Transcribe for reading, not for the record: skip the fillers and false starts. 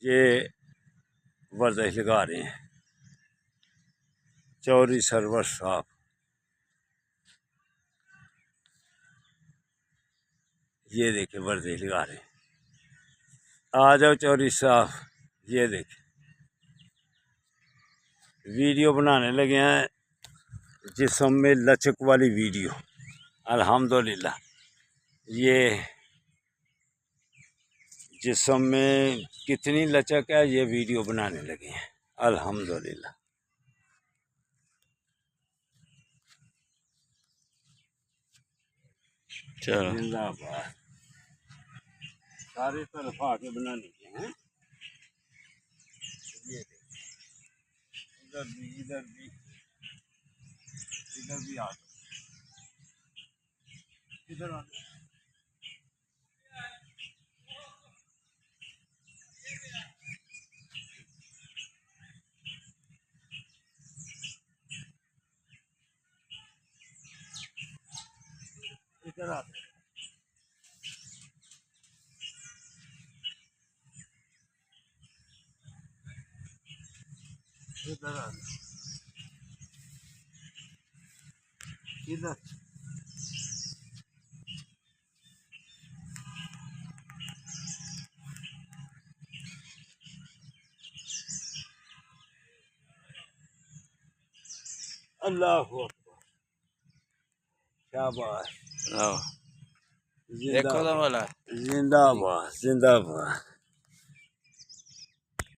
ये वर्जिश लगा रहे हैं चौधरी सरवर साहब। ये देखे वर्जिश लगा रहे हैं। आ जाओ चौधरी साहब। ये देखे वीडियो बनाने लगे हैं जिस्म में लचक वाली वीडियो। अल्हम्दुलिल्लाह ये जिस्म में कितनी लचक है ये वीडियो बनाने लगे हैं। अल्हम्दुलिल्लाह चलो जिंदाबाद। सारे तरफ आके बनाने के हैं। ये इधर भी इधर भी इधर भी आ जाओ। इधर आ जाओ। इधर आ जाओ। इधर आ जाओ। इधर अल्लाह अकबर। शाबाश। देखो तो वाला जिंदाबाद जिंदाबाद।